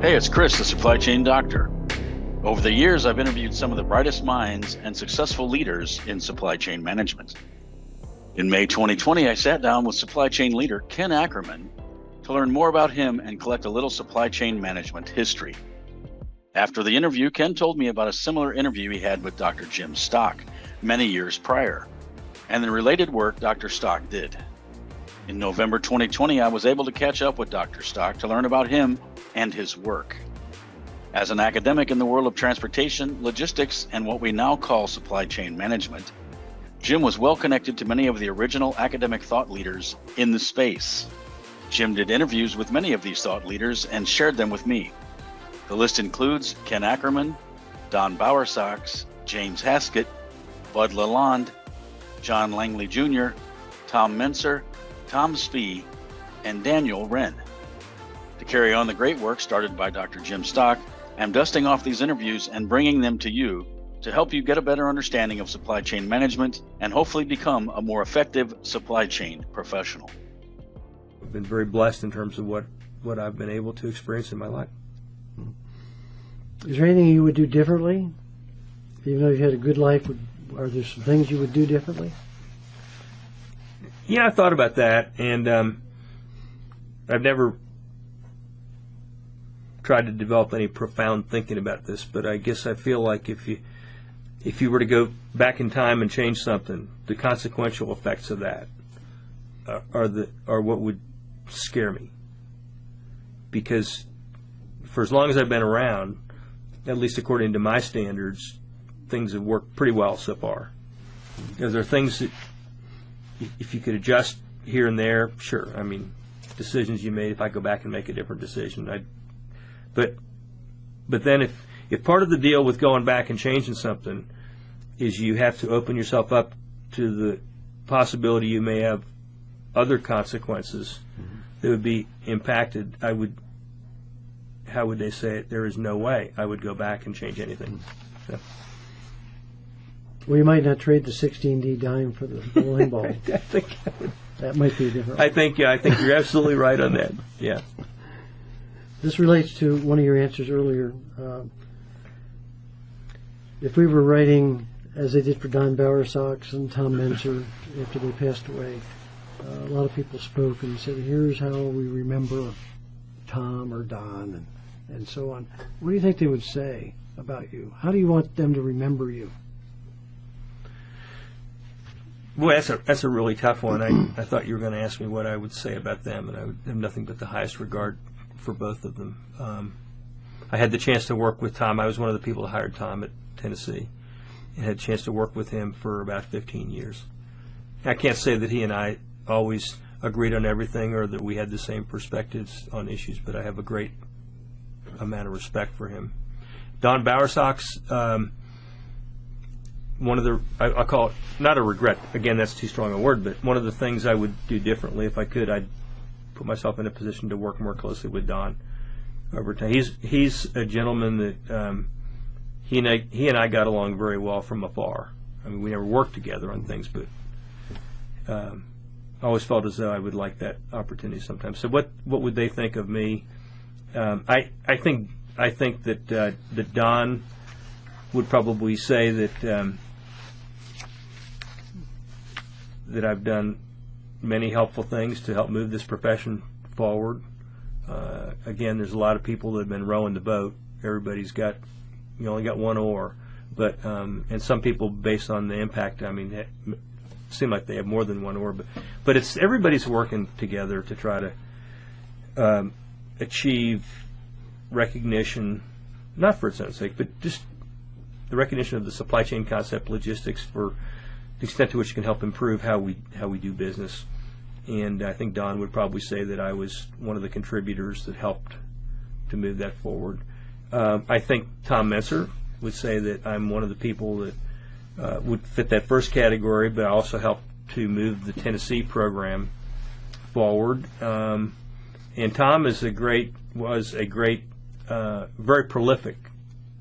Hey, it's Chris, the Supply Chain Doctor. Over the years, I've interviewed some of the brightest minds and successful leaders in supply chain management. In May 2020, I sat down with supply chain leader Ken Ackerman to learn more about him and collect a little supply chain management history. After the interview, Ken told me about a similar interview he had with Dr. Jim Stock many years prior, and the related work Dr. Stock did. In November 2020, I was able to catch up with Dr. Stock to learn about him and his work. As an academic in the world of transportation, logistics, and what we now call supply chain management, Jim was well connected to many of the original academic thought leaders in the space. Jim did interviews with many of these thought leaders and shared them with me. The list includes Ken Ackerman, Don Bowersox, James Haskett, Bud Lalonde, John Langley Jr., Tom Menser, Tom Spee, and Daniel Wren. To carry on the great work started by Dr. Jim Stock, I'm dusting off these interviews and bringing them to you to help you get a better understanding of supply chain management and hopefully become a more effective supply chain professional. I've been very blessed in terms of what I've been able to experience in my life. Is there anything you would do differently? Even though you had a good life, are there some things you would do differently? Yeah, I thought about that, and I've never tried to develop any profound thinking about this, but I guess I feel like if you were to go back in time and change something, the consequential effects of that are what would scare me. Because for as long as I've been around, at least according to my standards, things have worked pretty well so far. Because there are things that, if you could adjust here and there, sure. I mean, decisions you made, if I go back and make a different decision, But then if part of the deal with going back and changing something is you have to open yourself up to the possibility you may have other consequences that would be impacted, how would they say it? There is no way I would go back and change anything. So. Well, you might not trade the 16D dime for the bowling ball. I think that might be different. I think you're absolutely right on that. Yeah. This relates to one of your answers earlier. If we were writing, as they did for Don Bowersox and Tom Menser after they passed away, a lot of people spoke and said, here's how we remember Tom or Don and so on. What do you think they would say about you? How do you want them to remember you? Boy, that's a really tough one. I thought you were going to ask me what I would say about them, and I would have nothing but the highest regard for both of them. I had the chance to work with Tom. I was one of the people that hired Tom at Tennessee and had a chance to work with him for about 15 years. I can't say that he and I always agreed on everything or that we had the same perspectives on issues, but I have a great amount of respect for him. Don Bowersox, one of the, I'll call it, not a regret, again, that's too strong a word, but one of the things I would do differently if I could, I'd put myself in a position to work more closely with Don over time. He's a gentleman that he and I got along very well from afar. I mean, we never worked together on things, but I always felt as though I would like that opportunity sometimes. So what would they think of me? I think that Don would probably say that that I've done many helpful things to help move this profession forward. Again, there's a lot of people that have been rowing the boat. Everybody's you only got one oar, but and some people, based on the impact, I mean, seem like they have more than one oar, but it's everybody's working together to try to achieve recognition, not for its own sake, but just the recognition of the supply chain concept, logistics, for the extent to which it can help improve how we do business. And I think Don would probably say that I was one of the contributors that helped to move that forward. I think Tom Menser would say that I'm one of the people that would fit that first category, but I also helped to move the Tennessee program forward. And Tom was a great, very prolific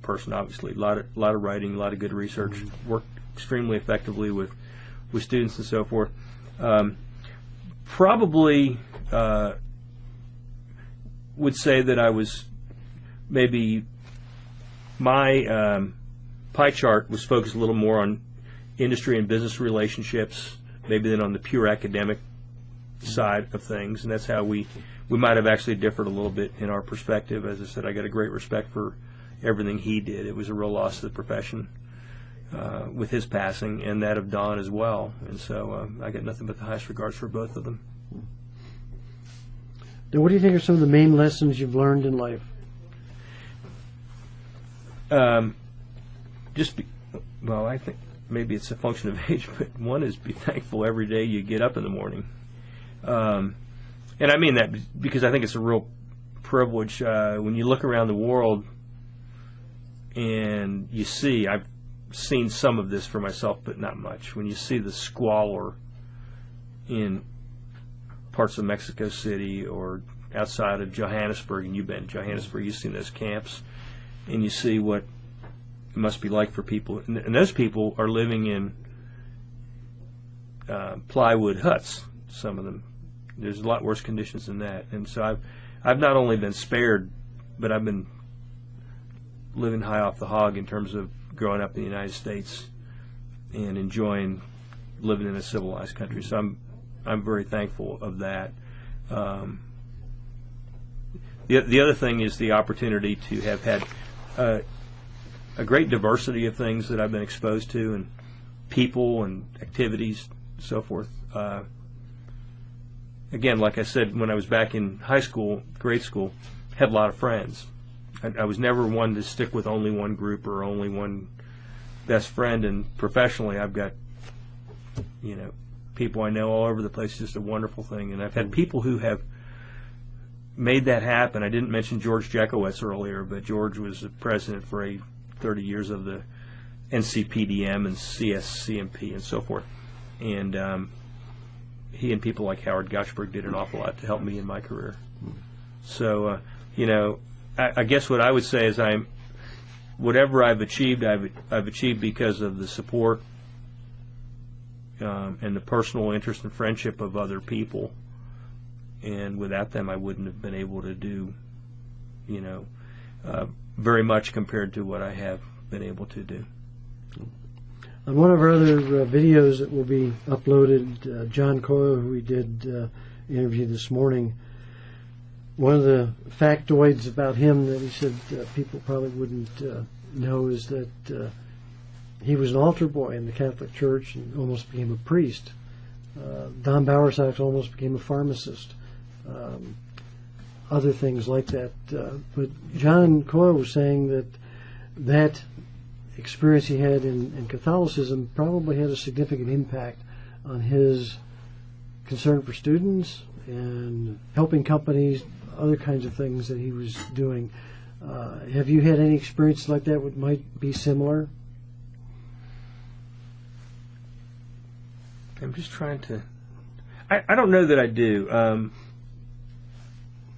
person. Obviously, a lot of writing, a lot of good research. Worked extremely effectively with with students and so forth. Probably would say that I was maybe my pie chart was focused a little more on industry and business relationships, maybe than on the pure academic side of things, and that's how we might have actually differed a little bit in our perspective. As I said, I got a great respect for everything he did. It was a real loss to the profession with his passing, and that of Don as well. And so I got nothing but the highest regards for both of them. Now, what do you think are some of the main lessons you've learned in life? Well, I think maybe it's a function of age, but one is be thankful every day you get up in the morning. And I mean that because I think it's a real privilege when you look around the world and you see, I've seen some of this for myself, but not much. When you see the squalor in parts of Mexico City or outside of Johannesburg, and you've been to Johannesburg, you've seen those camps, and you see what it must be like for people. And those people are living in plywood huts, some of them. There's a lot worse conditions than that. And so I've not only been spared, but I've been living high off the hog in terms of growing up in the United States and enjoying living in a civilized country. So I'm very thankful of that. The other thing is the opportunity to have had a great diversity of things that I've been exposed to, and people and activities, so forth. Again, like I said, when I was back in high school, grade school, had a lot of friends. I was never one to stick with only one group or only one best friend. And professionally, I've got, people I know all over the place. It's just a wonderful thing. And I've had people who have made that happen. I didn't mention George Jekowitz earlier, but George was the president for 30 years of the NCPDM and CSCMP and so forth. And he and people like Howard Gutschberg did an awful lot to help me in my career. So, I guess what I would say is whatever I've achieved, I've achieved because of the support and the personal interest and friendship of other people. And without them, I wouldn't have been able to do, very much compared to what I have been able to do. On one of our other videos that will be uploaded, John Coyle, who we did interview this morning, one of the factoids about him that he said people probably wouldn't know is that he was an altar boy in the Catholic Church and almost became a priest. Don Bowersox almost became a pharmacist. Other things like that. But John Coyle was saying that experience he had in Catholicism probably had a significant impact on his concern for students and helping companies, other kinds of things that he was doing. Have you had any experience like that that might be similar? I'm just trying to... I don't know that I do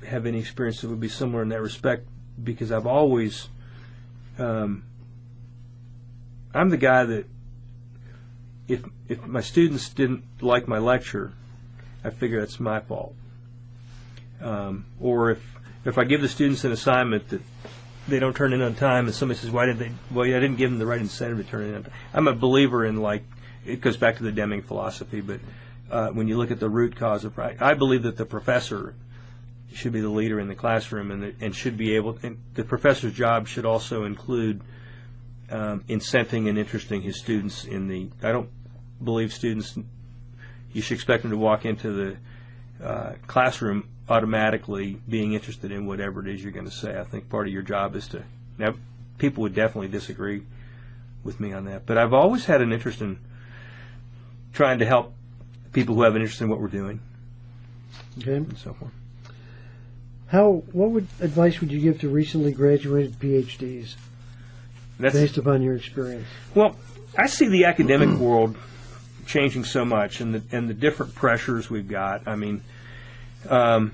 have any experience that would be similar in that respect, because I've always... I'm the guy that if my students didn't like my lecture, I figure that's my fault. Or if I give the students an assignment that they don't turn in on time, and somebody says, why did they? Well, I didn't give them the right incentive to turn it in on time. I'm a believer in, it goes back to the Deming philosophy, but when you look at the root cause of right, I believe that the professor should be the leader in the classroom and should be able, and the professor's job should also include incenting and interesting his students I don't believe students, you should expect them to walk into the classroom automatically being interested in whatever it is you're going to say. I think part of your job is now people would definitely disagree with me on that, but I've always had an interest in trying to help people who have an interest in what we're doing. Okay. And so forth. What advice would you give to recently graduated PhDs? Based upon your experience. Well, I see the academic world changing so much, and the different pressures we've got. I mean, the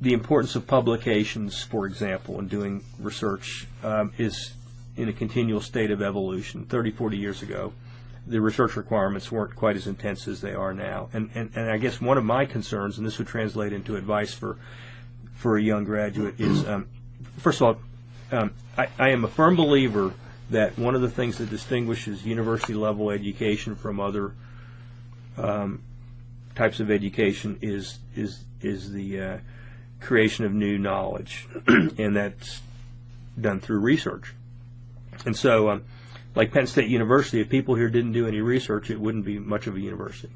importance of publications, for example, and doing research is in a continual state of evolution. 30, 40 years ago, the research requirements weren't quite as intense as they are now. And I guess one of my concerns, and this would translate into advice for a young graduate, is first of all, I am a firm believer that one of the things that distinguishes university-level education from other types of education is the creation of new knowledge, and that's done through research. And so, like Penn State University, if people here didn't do any research, it wouldn't be much of a university.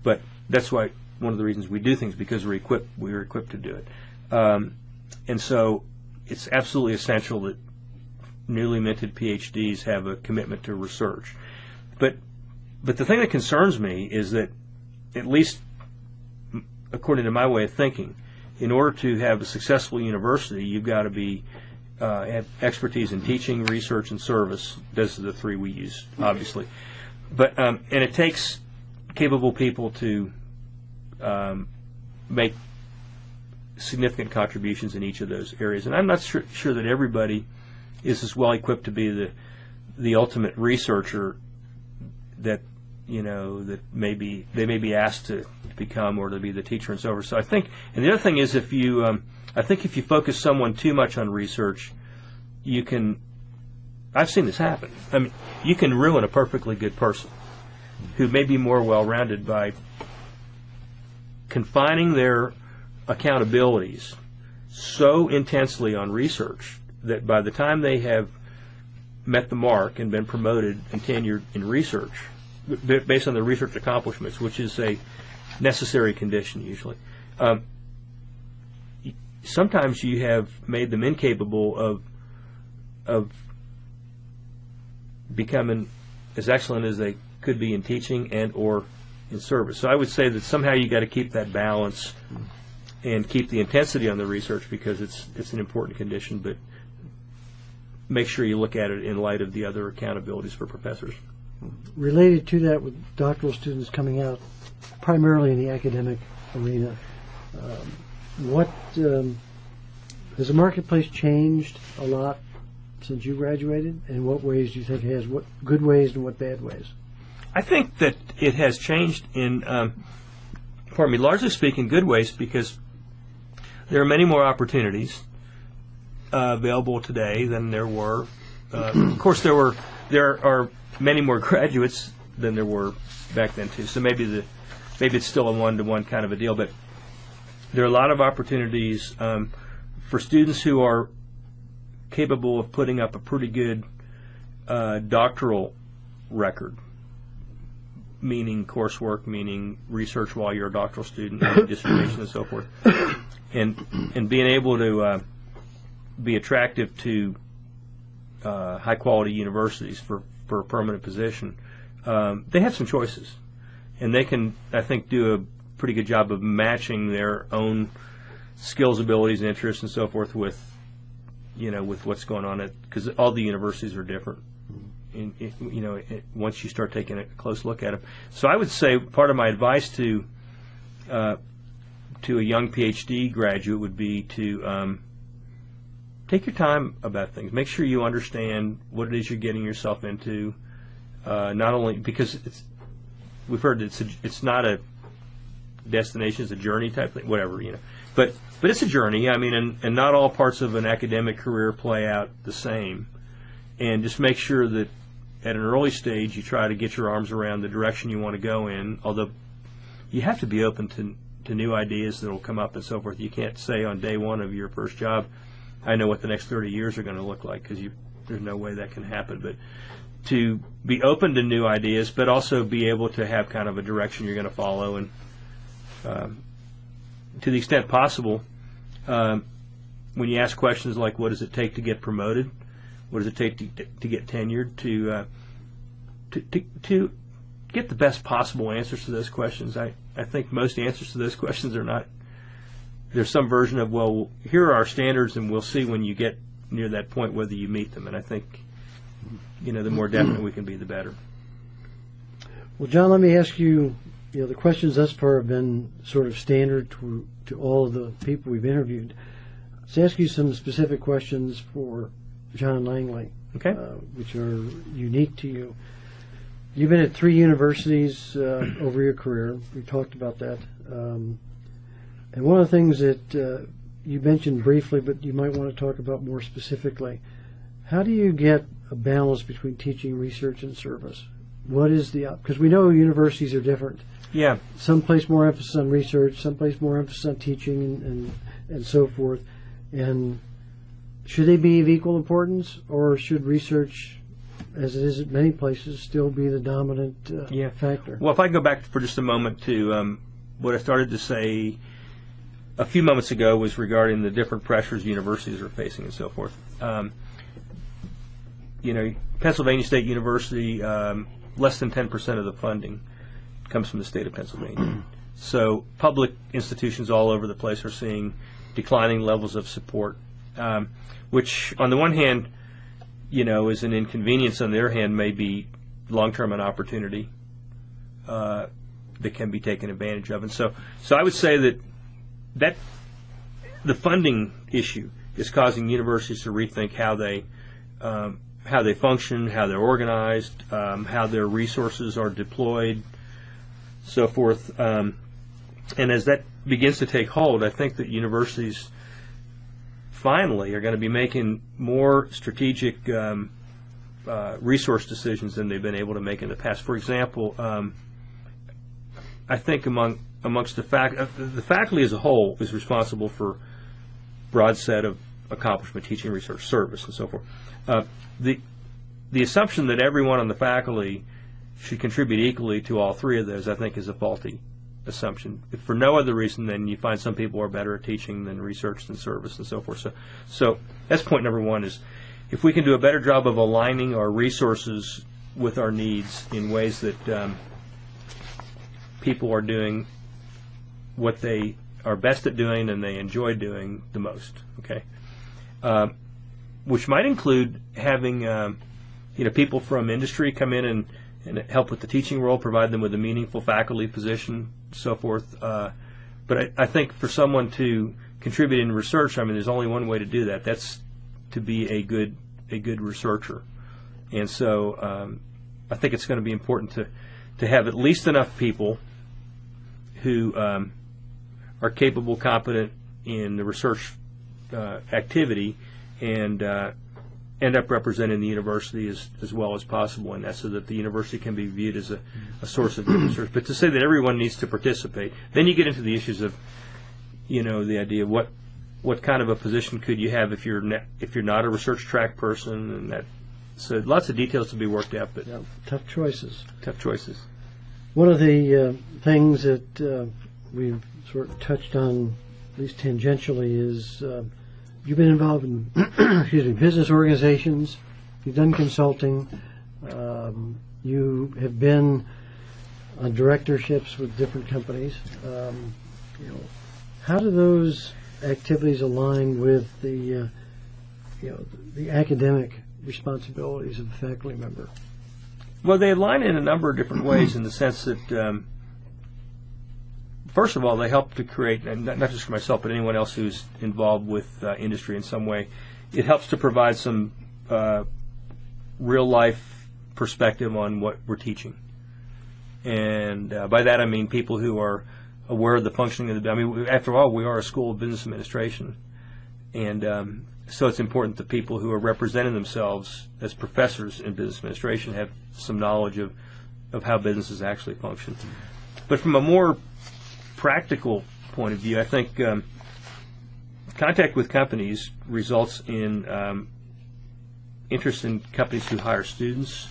But that's why one of the reasons we do things, because we're equipped to do it. And so it's absolutely essential that newly minted PhDs have a commitment to research. But the thing that concerns me is that, at least according to my way of thinking, in order to have a successful university, you've got to have expertise in teaching, research, and service. Those are the three we use, obviously. But and it takes capable people to make significant contributions in each of those areas. And I'm not sure that everybody is as well equipped to be the ultimate researcher that that they may be asked to become, or to be the teacher and so forth. So I think, and the other thing is, if you focus someone too much on research, I've seen this happen. I mean, you can ruin a perfectly good person who may be more well-rounded by confining their accountabilities so intensely on research that by the time they have met the mark and been promoted and tenured in research, based on their research accomplishments, which is a necessary condition usually, sometimes you have made them incapable of becoming as excellent as they could be in teaching and or in service. So I would say that somehow you got to keep that balance and keep the intensity on the research, because it's an important condition, but make sure you look at it in light of the other accountabilities for professors. Related to that, with doctoral students coming out primarily in the academic arena, has the marketplace changed a lot since you graduated? In what ways do you think it has? What good ways and what bad ways? I think that it has changed in, largely speaking, good ways, because there are many more opportunities available today than there were. Of course, there are many more graduates than there were back then too. So maybe it's still a one-to-one kind of a deal, but there are a lot of opportunities for students who are capable of putting up a pretty good doctoral record, meaning coursework, meaning research while you're a doctoral student, dissertation and so forth, and being able to be attractive to high-quality universities for a permanent position. They have some choices, and they can, I think, do a pretty good job of matching their own skills, abilities, and interests and so forth with what's going on, because all the universities are different. Once you start taking a close look at them. So I would say part of my advice to a young PhD graduate would be to take your time about things. Make sure you understand what it is you're getting yourself into. Not only because we've heard it's not a destination, it's a journey type thing, whatever, But it's a journey. I mean, and not all parts of an academic career play out the same. And just make sure that at an early stage you try to get your arms around the direction you want to go in, although you have to be open to new ideas that will come up and so forth. You can't say on day one of your first job, I know what the next 30 years are going to look like, because there's no way that can happen. But to be open to new ideas, but also be able to have kind of a direction you're going to follow, and to the extent possible, when you ask questions like, what does it take to get promoted? What does it take to get tenured? To get the best possible answers to those questions. I think most answers to those questions are not. There's some version of, well, here are our standards, and we'll see when you get near that point whether you meet them. And I think, the more definite we can be, the better. Well, John, let me ask you. The questions thus far have been sort of standard to all of the people we've interviewed. Let's ask you some specific questions for John Langley, okay, which are unique to you. You've been at 3 universities over your career. We talked about that. And one of the things that you mentioned briefly, but you might want to talk about more specifically, how do you get a balance between teaching, research, and service? What is because we know universities are different. Yeah. Some place more emphasis on research, some place more emphasis on teaching and so forth. And should they be of equal importance, or should research, as it is at many places, still be the dominant factor? Well, if I go back for just a moment to what I started to say a few moments ago was regarding the different pressures universities are facing and so forth. Pennsylvania State University, less than 10% of the funding comes from the state of Pennsylvania. So public institutions all over the place are seeing declining levels of support, which on the one hand, is an inconvenience. On the other hand, may be long-term an opportunity that can be taken advantage of. And so I would say that the funding issue is causing universities to rethink how they function, how they're organized, how their resources are deployed, so forth. And as that begins to take hold, I think that universities finally are going to be making more strategic resource decisions than they've been able to make in the past. For example, I think amongst the faculty as a whole is responsible for a broad set of accomplishment, teaching, research, service, and so forth. The assumption that everyone on the faculty should contribute equally to all 3 of those, I think, is a faulty assumption. If for no other reason than you find some people are better at teaching than research than service and so forth. So that's point number 1, is if we can do a better job of aligning our resources with our needs in ways that people are doing what they are best at doing and they enjoy doing the most, okay? Which might include having people from industry come in and help with the teaching role, provide them with a meaningful faculty position, so forth. But I think for someone to contribute in research, there's only one way to do that. That's to be a good researcher. And so I think it's going to be important to have at least enough people who are capable, competent in the research activity, and end up representing the university as well as possible in that, so that the university can be viewed as a source of good research. But to say that everyone needs to participate, then you get into the issues of, the idea of what kind of a position could you have if you're not a research track person, and that. So lots of details to be worked out, but tough choices. Tough choices. One of the things that we've sort of touched on, at least tangentially, is you've been involved in business organizations. You've done consulting. You have been on directorships with different companies. How do those activities align with the academic responsibilities of a faculty member? Well, they align in a number of different ways, in the sense that, first of all, they help to create, and not just for myself, but anyone else who's involved with industry in some way, it helps to provide some real-life perspective on what we're teaching. And by that I mean people who are aware of the functioning of after all, we are a school of business administration. And so it's important that people who are representing themselves as professors in business administration have some knowledge of how businesses actually function. But from a more practical point of view, I think contact with companies results in interest in companies who hire students,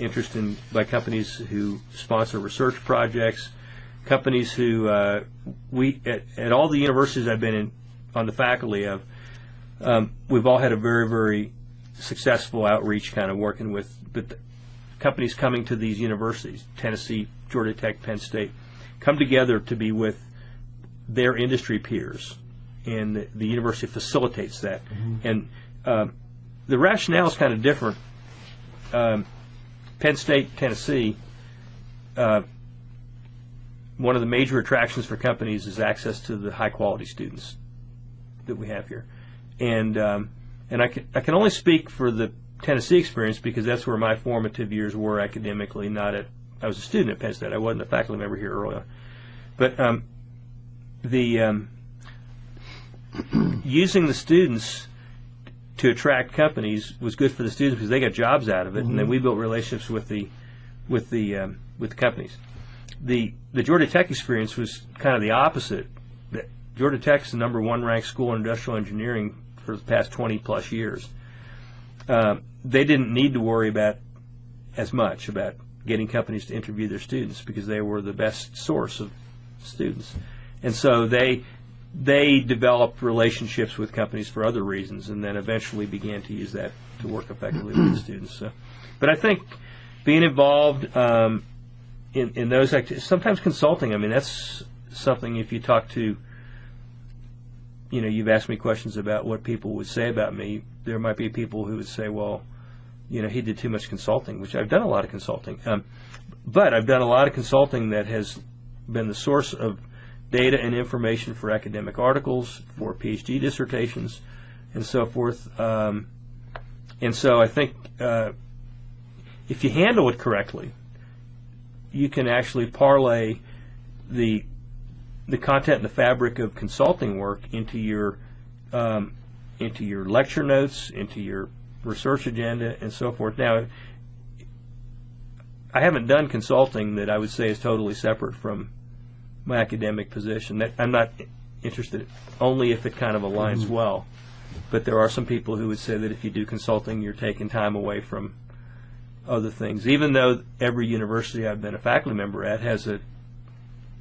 interest by companies who sponsor research projects, companies who at all the universities I've been in on the faculty of, we've all had a very, very successful outreach kind of working with companies coming to these universities, Tennessee, Georgia Tech, Penn State, come together to be with their industry peers, and the university facilitates that. Mm-hmm. And the rationale is kind of different. Penn State, Tennessee, one of the major attractions for companies is access to the high-quality students that we have here. And I can only speak for the Tennessee experience because that's where my formative years were academically. I was a student at Penn State. I wasn't a faculty member here early on. But using the students to attract companies was good for the students because they got jobs out of it, and then we built relationships with the companies. The Georgia Tech experience was kind of the opposite. Georgia Tech is the number 1 ranked school in industrial engineering for the past 20 plus years. They didn't need to worry as much about getting companies to interview their students because they were the best source of students, and so they developed relationships with companies for other reasons, and then eventually began to use that to work effectively with the students. So, but I think being involved in those activities, sometimes consulting. I mean, that's something. If you talk to, you've asked me questions about what people would say about me. There might be people who would say, well, he did too much consulting, which I've done a lot of consulting. But I've done a lot of consulting that has been the source of data and information for academic articles, for Ph.D. dissertations, and so forth. And so I think if you handle it correctly, you can actually parlay the content and the fabric of consulting work into your lecture notes, into your research agenda, and so forth. Now, I haven't done consulting that I would say is totally separate from my academic position. I'm not interested only if it kind of aligns well. But there are some people who would say that if you do consulting, you're taking time away from other things. Even though every university I've been a faculty member at has a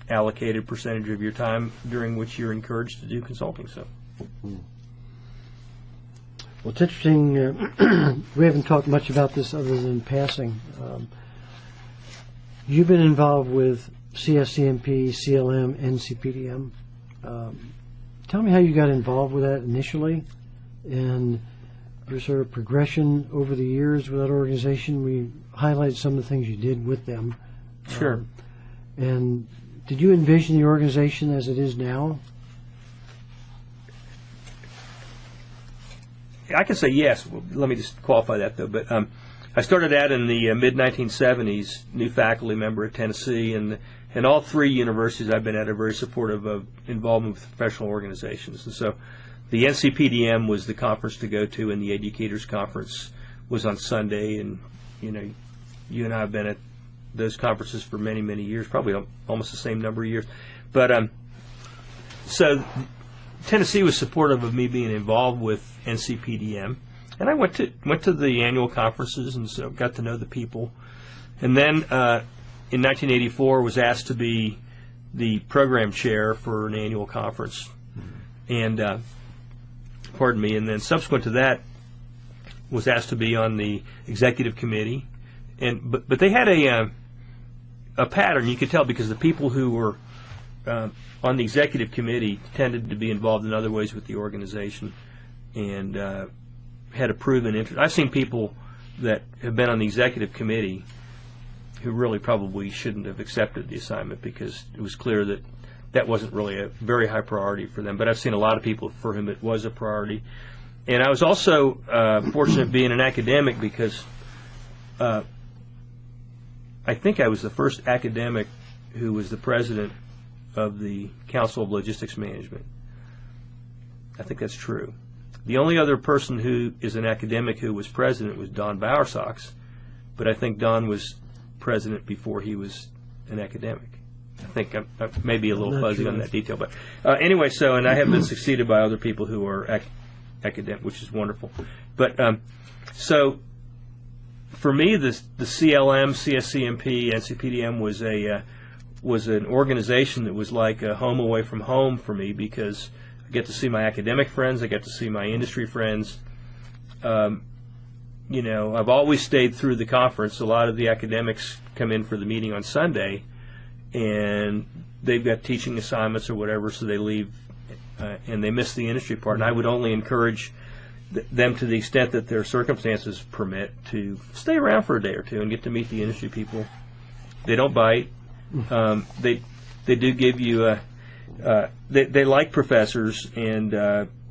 allocated percentage of your time during which you're encouraged to do consulting. So. Well, it's interesting. We haven't talked much about this other than passing. You've been involved with CSCMP, CLM, and CPDM. Tell me how you got involved with that initially and your sort of progression over the years with that organization. We highlighted some of the things you did with them. Sure. And did you envision the organization as it is now? I can say yes. Well, let me just qualify that, though. But I started out in the mid-1970s, new faculty member at Tennessee, and all 3 universities I've been at are very supportive of involvement with professional organizations. And so the NCPDM was the conference to go to, and the Educators Conference was on Sunday. And, you and I have been at those conferences for many, many years, probably almost the same number of years. But so Tennessee was supportive of me being involved with NCPDM, and I went to the annual conferences and so got to know the people. And then in 1984 was asked to be the program chair for an annual conference, and and then subsequent to that was asked to be on the executive committee, but they had a pattern you could tell because the people who were on the executive committee tended to be involved in other ways with the organization and had a proven interest. I've seen people that have been on the executive committee who really probably shouldn't have accepted the assignment because it was clear that that wasn't really a very high priority for them. But I've seen a lot of people for whom it was a priority. And I was also fortunate being an academic because I think I was the first academic who was the president of the Council of Logistics Management. I think that's true. The only other person who is an academic who was president was Don Bowersox, but I think Don was president before he was an academic. I think I may be a little fuzzy on that detail, but anyway. So, and I have been succeeded by other people who are academic, which is wonderful. But so, for me, the CLM, CSCMP, NCPDM was an organization that was like a home away from home for me because I get to see my academic friends, I get to see my industry friends. I've always stayed through the conference. A lot of the academics come in for the meeting on Sunday, and they've got teaching assignments or whatever, so they leave and they miss the industry part. And I would only encourage them, to the extent that their circumstances permit, to stay around for a day or two and get to meet the industry people. They don't bite. They do give you they like professors, and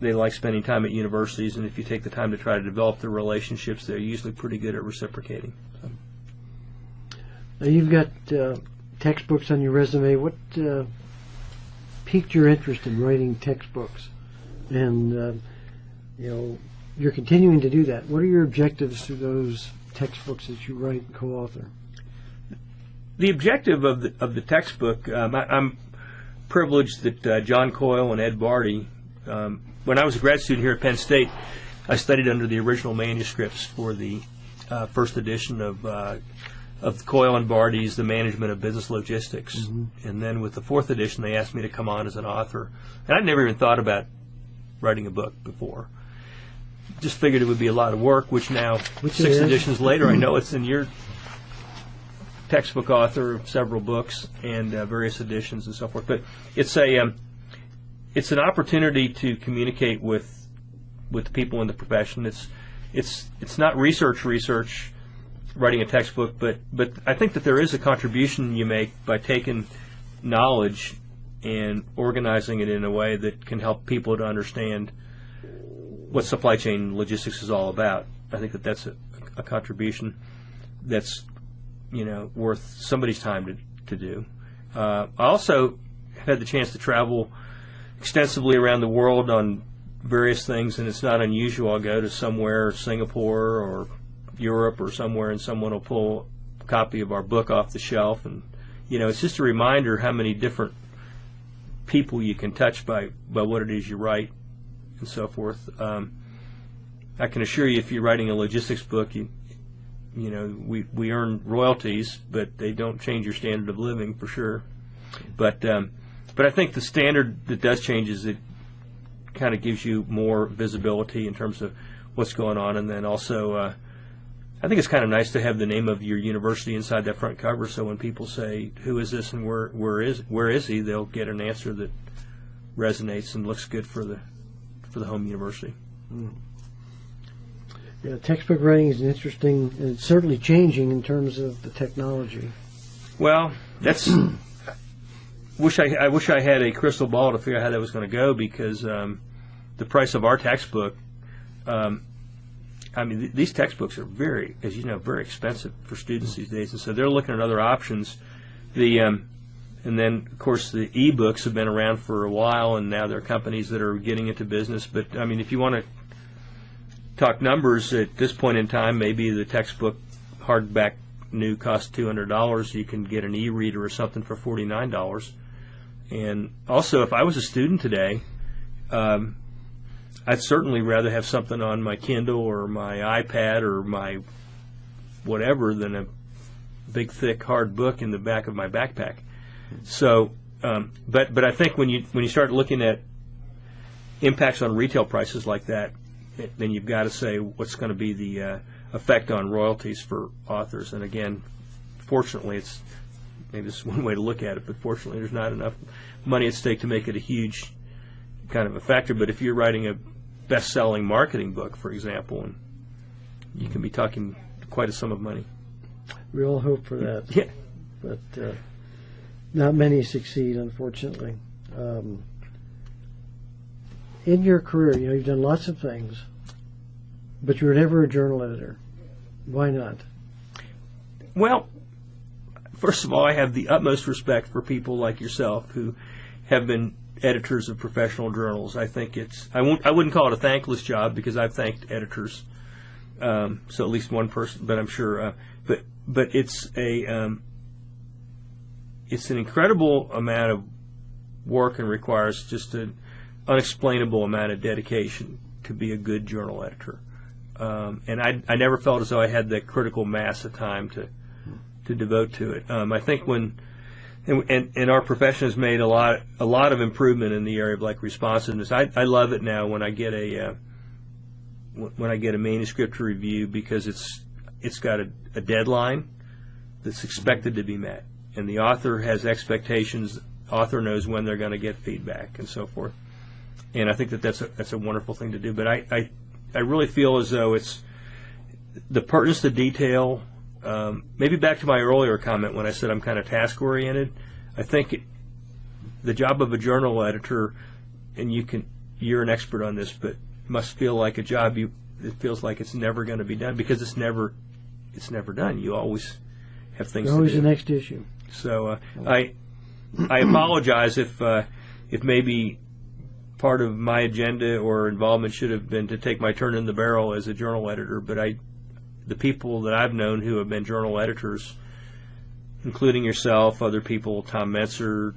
they like spending time at universities, and if you take the time to try to develop the relationships, they're usually pretty good at reciprocating. So. Now you've got textbooks on your resume. What piqued your interest in writing textbooks? And you're continuing to do that. What are your objectives through those textbooks that you write and co-author? The objective of the textbook, I'm privileged that John Coyle and Ed Barty, when I was a grad student here at Penn State, I studied under the original manuscripts for the first edition of Coyle and Barty's The Management of Business Logistics. Mm-hmm. And then with the fourth edition, they asked me to come on as an author. And I'd never even thought about writing a book before. Just figured it would be a lot of work, which now, 6 editions later, I know it's in your textbook author of several books and various editions and so forth. But it's an opportunity to communicate with people in the profession. It's not research writing a textbook, but I think that there is a contribution you make by taking knowledge and organizing it in a way that can help people to understand what supply chain logistics is all about. I think that that's a contribution that's worth somebody's time to do. I also had the chance to travel extensively around the world on various things, and it's not unusual. I'll go to somewhere, Singapore or Europe or somewhere, and someone will pull a copy of our book off the shelf, and it's just a reminder how many different people you can touch by what it is you write and so forth. I can assure you, if you're writing a logistics book, we earn royalties, but they don't change your standard of living for sure. But I think the standard that does change is it kind of gives you more visibility in terms of what's going on, and then also I think it's kind of nice to have the name of your university inside that front cover, so when people say, "Who is this?" and where is he?" they'll get an answer that resonates and looks good for the home university. Mm. Yeah, textbook writing is interesting. It's certainly changing in terms of the technology. Well, that's. I wish I had a crystal ball to figure out how that was going to go, because the price of our textbook. These textbooks are very expensive for students these days, and so they're looking at other options. And then, of course, the e-books have been around for a while, and now there are companies that are getting into business. But if you want to talk numbers at this point in time, maybe the textbook hardback new costs $200. You can get an e-reader or something for $49. And also, if I was a student today, I'd certainly rather have something on my Kindle or my iPad or my whatever than a big, thick, hard book in the back of my backpack. So, but I think when you start looking at impacts on retail prices like that, then you've got to say what's going to be the effect on royalties for authors. And again, fortunately, maybe this is one way to look at it, but fortunately there's not enough money at stake to make it a huge kind of a factor. But if you're writing a best-selling marketing book, for example, and you can be talking quite a sum of money. We all hope for that. Yeah. But not many succeed, unfortunately. In your career, you've done lots of things, but you were never a journal editor. Why not? Well, first of all, I have the utmost respect for people like yourself who have been editors of professional journals. I think I wouldn't call it a thankless job, because I've thanked editors, so at least one person, but I'm sure. But it's an incredible amount of work and requires just an unexplainable amount of dedication to be a good journal editor. And I never felt as though I had the critical mass of time to devote to it. I think and our profession has made a lot of improvement in the area of responsiveness. I love it now when I get a manuscript to review, because it's got a deadline that's expected to be met, and the author has expectations. The author knows when they're going to get feedback and so forth. And I think that's a wonderful thing to do. But I really feel as though it's the pertinence to detail. Maybe back to my earlier comment when I said I'm kind of task-oriented. I think the job of a journal editor, and you you're an expert on this, but must feel like a job it feels like it's never going to be done, because it's never done. You always have things always to do. the next issue. So I apologize if maybe part of my agenda or involvement should have been to take my turn in the barrel as a journal editor, but the people that I've known who have been journal editors, including yourself, other people, Tom Metzer,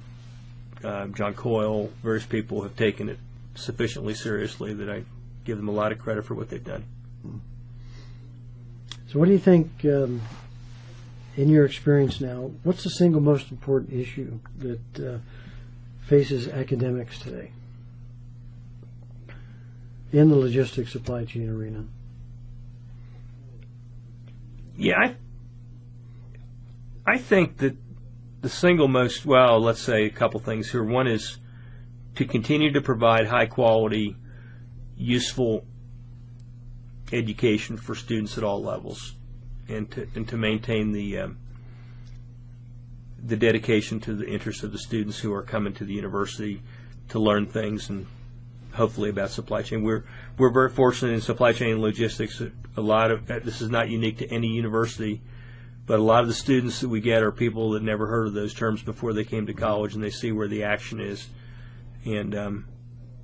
John Coyle, various people have taken it sufficiently seriously that I give them a lot of credit for what they've done. So what do you think, in your experience now, what's the single most important issue that faces academics today in the logistics supply chain arena? Yeah, I think that the single most, well, let's say a couple things here. One is to continue to provide high quality, useful education for students at all levels, and to maintain the dedication to the interests of the students who are coming to the university to learn things, and hopefully about supply chain. We're very fortunate in supply chain and logistics. A lot of this is not unique to any university, but a lot of the students that we get are people that never heard of those terms before they came to college, and they see where the action is, and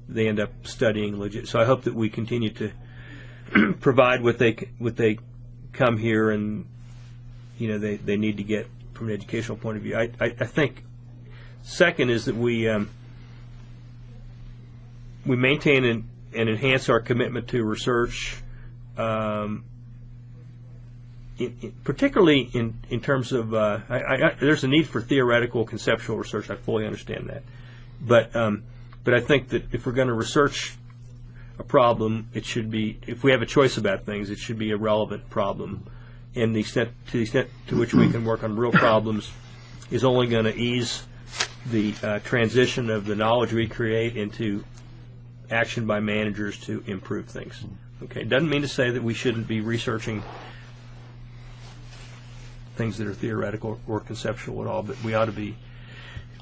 they end up studying logistics. So I hope that we continue to provide what they come here and they need to get from an educational point of view. I think second is that we maintain and enhance our commitment to research, particularly in terms of there's a need for theoretical conceptual research. I fully understand that, but I think that if we're going to research a problem, it should be, if we have a choice about things, it should be a relevant problem, and the extent to which we can work on real problems is only going to ease the transition of the knowledge we create into action by managers to improve things. Okay, it doesn't mean to say that we shouldn't be researching things that are theoretical or conceptual at all, but we ought to be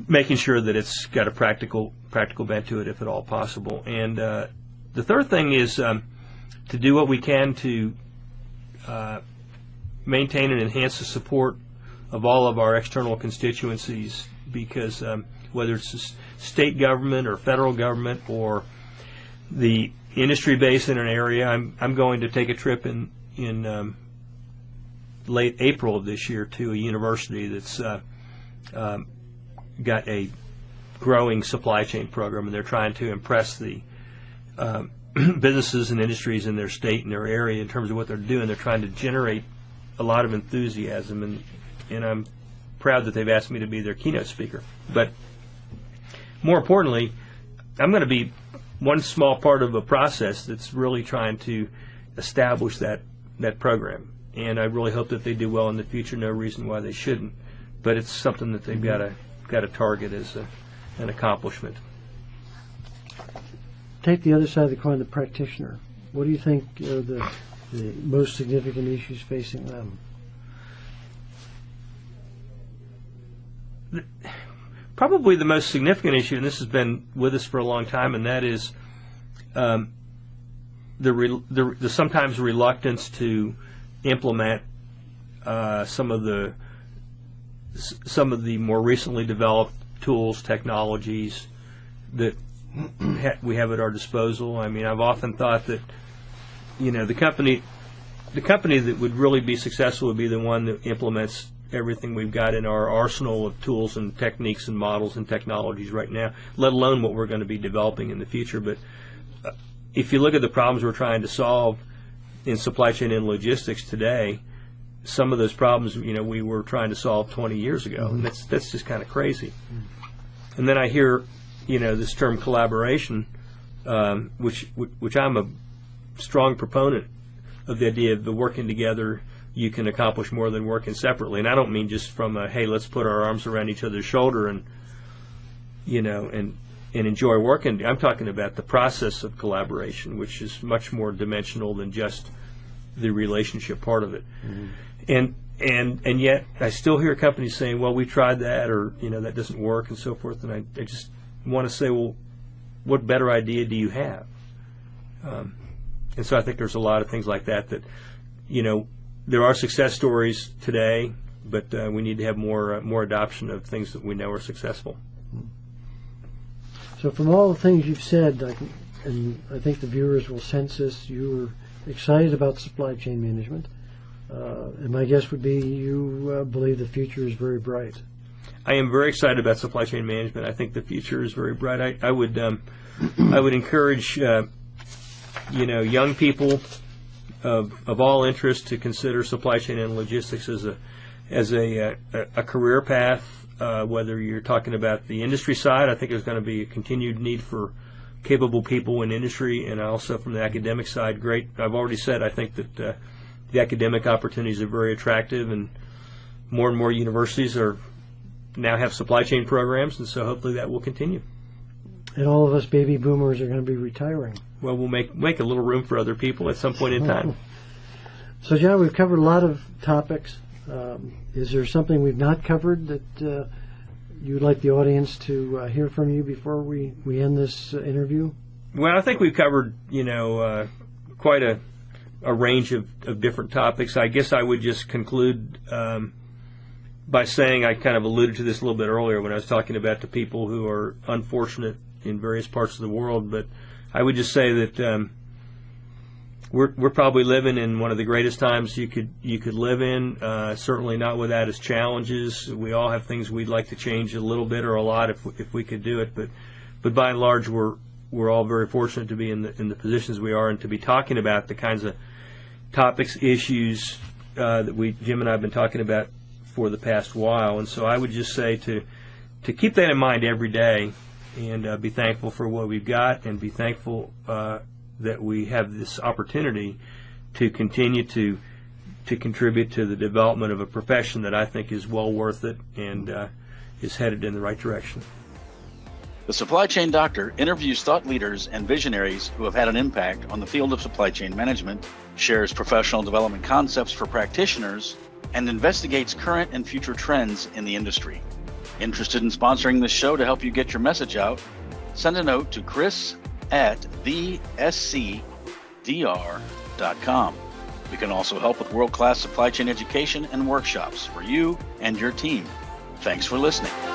making sure that it's got a practical bent to it, if at all possible. And the third thing is to do what we can to maintain and enhance the support of all of our external constituencies, because whether it's state government or federal government or the industry base in an area, I'm going to take a trip in late April of this year to a university that's got a growing supply chain program, and they're trying to impress the businesses and industries in their state and their area in terms of what they're doing. They're trying to generate a lot of enthusiasm, and I'm proud that they've asked me to be their keynote speaker. But more importantly, I'm going to be one small part of a process that's really trying to establish that program. And I really hope that they do well in the future. No reason why they shouldn't. But it's something that they've got to target as an accomplishment. Take the other side of the coin, the practitioner. What do you think are the most significant issues facing them? Probably the most significant issue, and this has been with us for a long time, and that is the sometimes reluctance to implement some of the more recently developed tools, technologies that we have at our disposal. I mean, I've often thought that the company that would really be successful would be the one that implements everything we've got in our arsenal of tools and techniques and models and technologies right now, let alone what we're going to be developing in the future. But if you look at the problems we're trying to solve in supply chain and logistics today, some of those problems we were trying to solve 20 years ago, and that's just kind of crazy. And then I hear this term collaboration, which I'm a strong proponent of, the idea of the working together you can accomplish more than working separately. And I don't mean just from hey, let's put our arms around each other's shoulder and enjoy working. I'm talking about the process of collaboration, which is much more dimensional than just the relationship part of it. And yet I still hear companies saying, well, we tried that, or that doesn't work, and so forth. And I just want to say, well, what better idea do you have? And so I think there's a lot of things like that, there are success stories today, but we need to have more adoption of things that we know are successful. So from all the things you've said, and I think the viewers will sense this, you're excited about supply chain management. And my guess would be you believe the future is very bright. I am very excited about supply chain management. I think the future is very bright. I would encourage young people of all interest to consider supply chain and logistics as a career path. Whether you're talking about the industry side, I think there's going to be a continued need for capable people in industry, and also from the academic side, great. I've already said I think that the academic opportunities are very attractive, and more universities now have supply chain programs, and so hopefully that will continue. And all of us baby boomers are going to be retiring. Well, we'll make a little room for other people at some point in time. So, John, we've covered a lot of topics. Is there something we've not covered that you'd like the audience to hear from you before we end this interview? Well, I think we've covered, quite a range of different topics. I guess I would just conclude by saying, I kind of alluded to this a little bit earlier when I was talking about the people who are unfortunate in various parts of the world, but I would just say that we're probably living in one of the greatest times you could live in. Certainly not without its challenges. We all have things we'd like to change a little bit or a lot if we could do it, but by and large we're all very fortunate to be in the positions we are and to be talking about the kinds of topics, issues that Jim and I have been talking about for the past while. And so I would just say to keep that in mind every day, and be thankful for what we've got, and be thankful that we have this opportunity to continue to contribute to the development of a profession that I think is well worth it and is headed in the right direction. The Supply Chain Doctor interviews thought leaders and visionaries who have had an impact on the field of supply chain management, shares professional development concepts for practitioners, and investigates current and future trends in the industry. Interested in sponsoring this show to help you get your message out? Send a note to chris@thescdr.com. We can also help with world-class supply chain education and workshops for you and your team. Thanks for listening.